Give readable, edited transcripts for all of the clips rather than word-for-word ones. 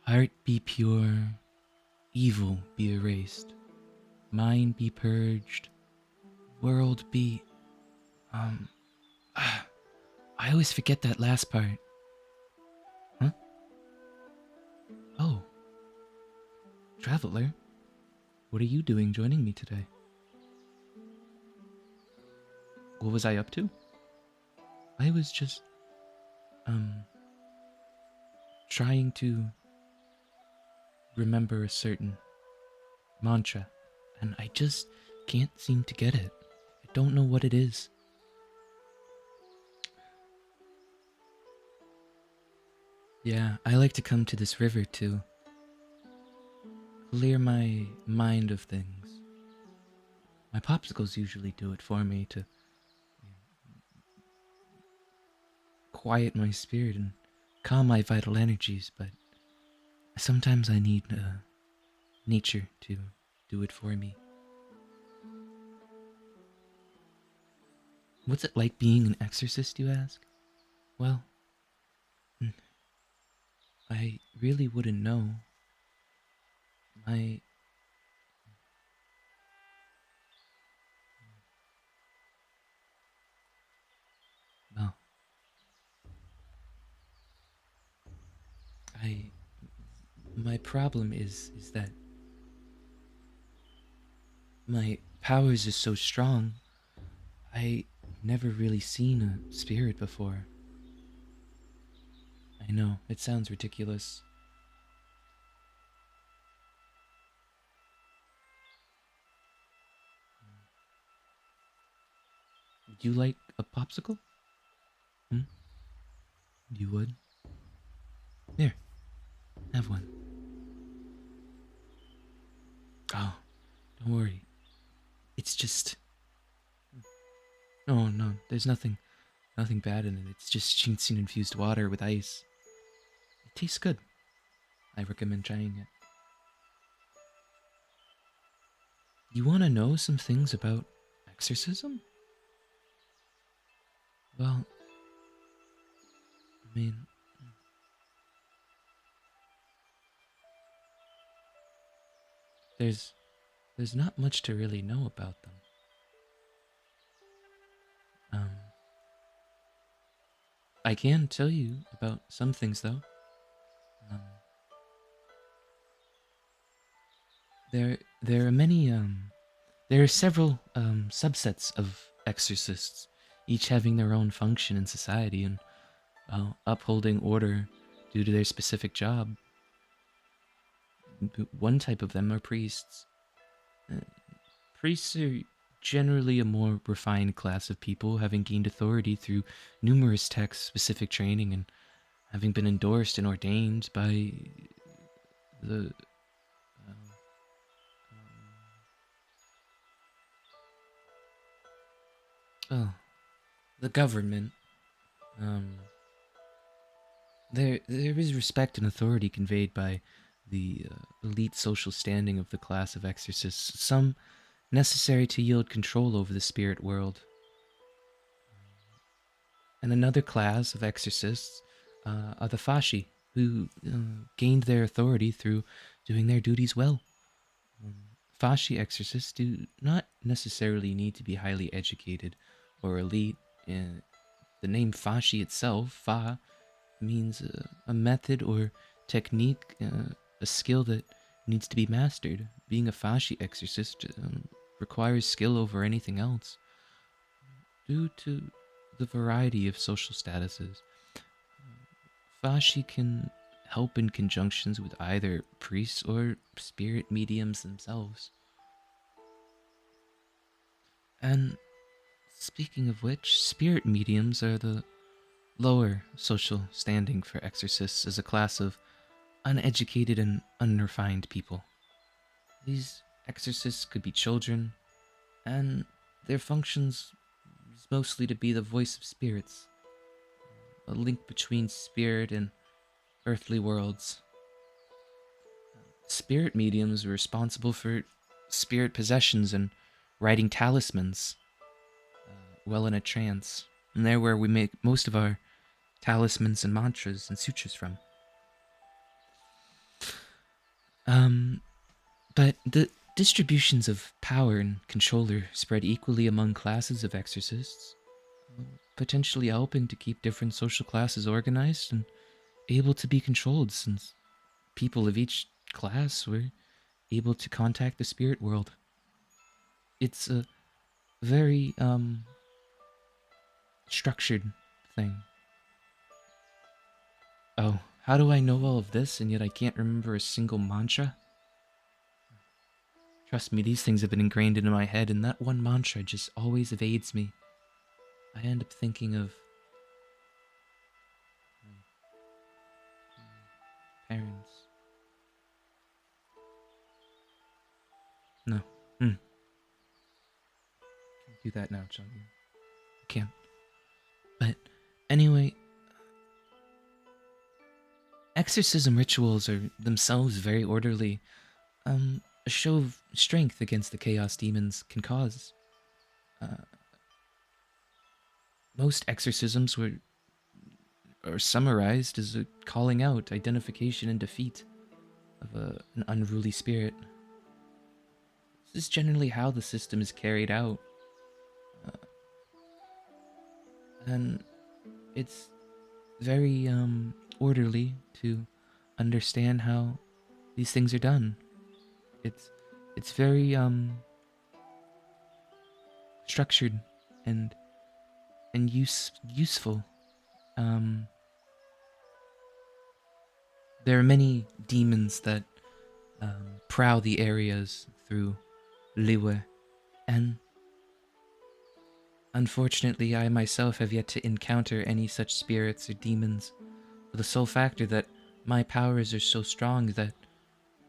Heart be pure, evil be erased, mind be purged, world be. Um. I always forget that last part. Huh? Oh, traveler, what are you doing joining me today? What was I up to? I was just, um, trying to remember a certain mantra, and I just can't seem to get it. I don't know what it is. Yeah, I like to come to this river to clear my mind of things. My popsicles usually do it for me to quiet my spirit and calm my vital energies, but sometimes I need nature to do it for me. What's it like being an exorcist, you ask? Well, I really wouldn't know. My well, I my problem is that my powers are so strong. I never really seen a spirit before. I know it sounds ridiculous. Would you like a popsicle? Hmm? You would? Here, have one. Oh, don't worry. It's just no. There's nothing bad in it. It's just ginseng infused water with ice. It tastes good. I recommend trying it. You want to know some things about exorcism? Well, I mean, there's there's not much to really know about them. Um, I can tell you about some things though. Um, there are many there are several subsets of exorcists, each having their own function in society and upholding order due to their specific job. One type of them are priests. Uh, Priests are generally a more refined class of people, having gained authority through numerous text specific training and having been endorsed and ordained by the oh, the government. Um, there is respect and authority conveyed by the elite social standing of the class of exorcists, some necessary to yield control over the spirit world. And another class of exorcists are the Fashi, who gained their authority through doing their duties well. Um, Fashi exorcists do not necessarily need to be highly educated or elite. The name Fashi itself, Fa, means a method or technique, a skill that needs to be mastered. Being a Fashi exorcist requires skill over anything else. Due to the variety of social statuses, Fashi can help in conjunctions with either priests or spirit mediums themselves. And speaking of which, spirit mediums are the lower social standing for exorcists as a class of uneducated and unrefined people. These exorcists could be children, and their functions is mostly to be the voice of spirits, a link between spirit and earthly worlds. Spirit mediums are responsible for spirit possessions and writing talismans while in a trance. And they're where we make most of our talismans and mantras and sutras from. Um, but the distributions of power and control are spread equally among classes of exorcists, potentially helping to keep different social classes organized and able to be controlled since people of each class were able to contact the spirit world. It's a very structured thing. Oh, how do I know all of this and yet I can't remember a single mantra? Trust me, these things have been ingrained into my head, and that one mantra just always evades me. I end up thinking of my parents. No, can't do that now, Chongyun. Can't. But anyway, exorcism rituals are themselves very orderly. A show of strength against the chaos demons can cause. Uh, most exorcisms are summarized as a calling out, identification, and defeat of an unruly spirit. This is generally how the system is carried out, uh, and it's very orderly to understand how these things are done. It's it's very structured and useful. Um, there are many demons that prowl the areas through Liwe, and unfortunately, I myself have yet to encounter any such spirits or demons, for the sole factor that my powers are so strong that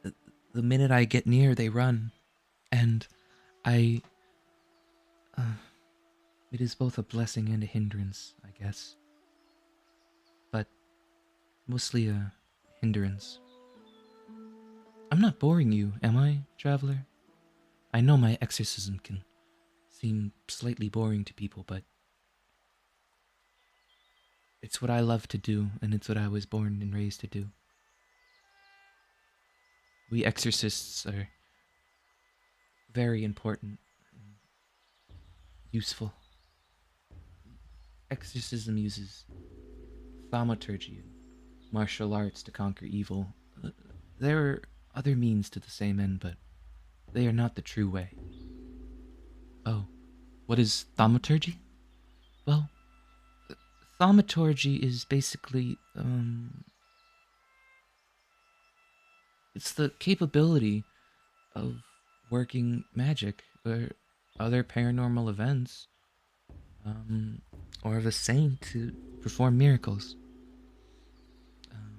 the, the minute I get near, they run, and I. Uh, it is both a blessing and a hindrance, I guess, but mostly a hindrance. I'm not boring you, am I, traveler? I know my exorcism can seem slightly boring to people, but it's what I love to do, and it's what I was born and raised to do. We exorcists are very important and useful. Exorcism uses thaumaturgy and martial arts to conquer evil. There are other means to the same end, but they are not the true way. Oh, what is thaumaturgy? Well, thaumaturgy is basically it's the capability of working magic or other paranormal events, um, or of a saint to perform miracles. Um,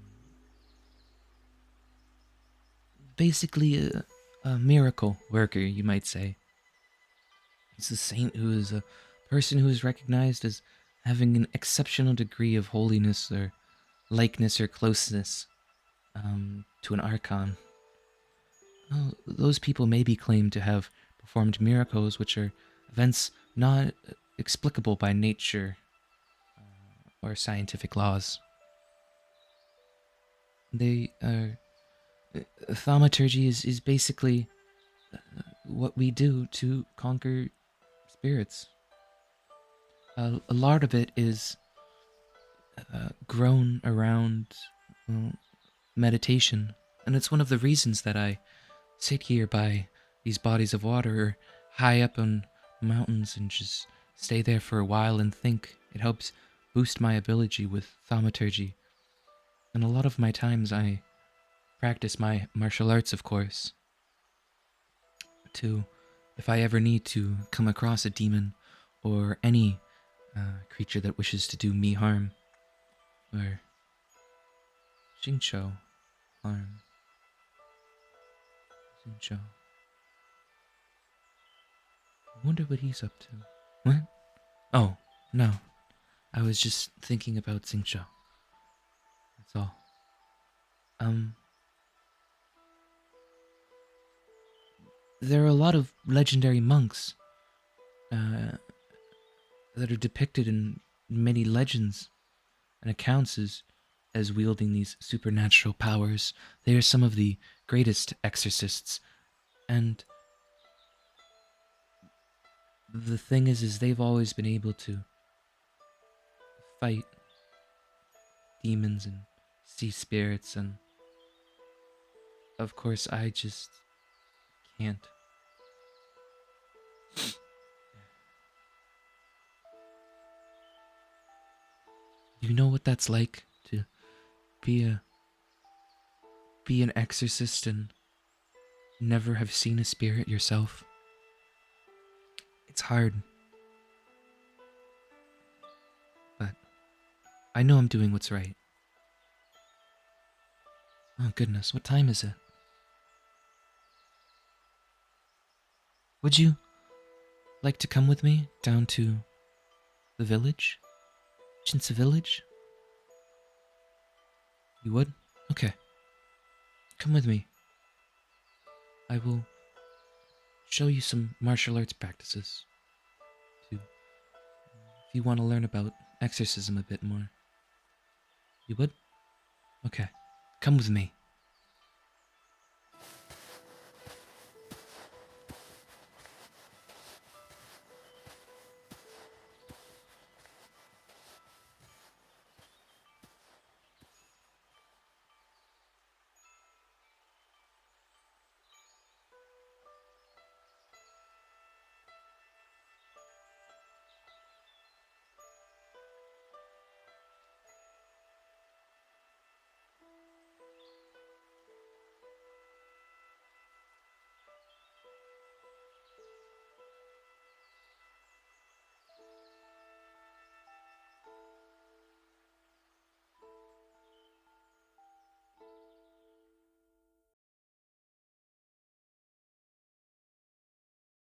basically, a miracle worker, you might say. It's a saint who is a person who is recognized as having an exceptional degree of holiness or likeness or closeness to an archon. Well, those people may be claimed to have performed miracles, which are events not explicable by nature or scientific laws. They are. Thaumaturgy is basically what we do to conquer spirits. A lot of it is grown around uh, meditation, and it's one of the reasons that I sit here by these bodies of water or high up on mountains and just stay there for a while and think. It helps boost my ability with thaumaturgy. And a lot of my times I practice my martial arts, of course, to, if I ever need to come across a demon or any creature that wishes to do me harm, or Xingqiu harm. Xingqiu. I wonder what he's up to. What? Oh, no. I was just thinking about Xingqiu. That's all. Um, there are a lot of legendary monks uh, that are depicted in many legends and accounts as wielding these supernatural powers. They are some of the greatest exorcists. And the thing is they've always been able to fight demons and see spirits, and of course I just can't. Do you know what that's like to be a be an exorcist and never have seen a spirit yourself? It's hard, but I know I'm doing what's right. Oh goodness, what time is it? Would you like to come with me down to the village? Qince Village? You would? Okay. Come with me. I will show you some martial arts practices. If you want to learn about exorcism a bit more. You would? Okay. Come with me.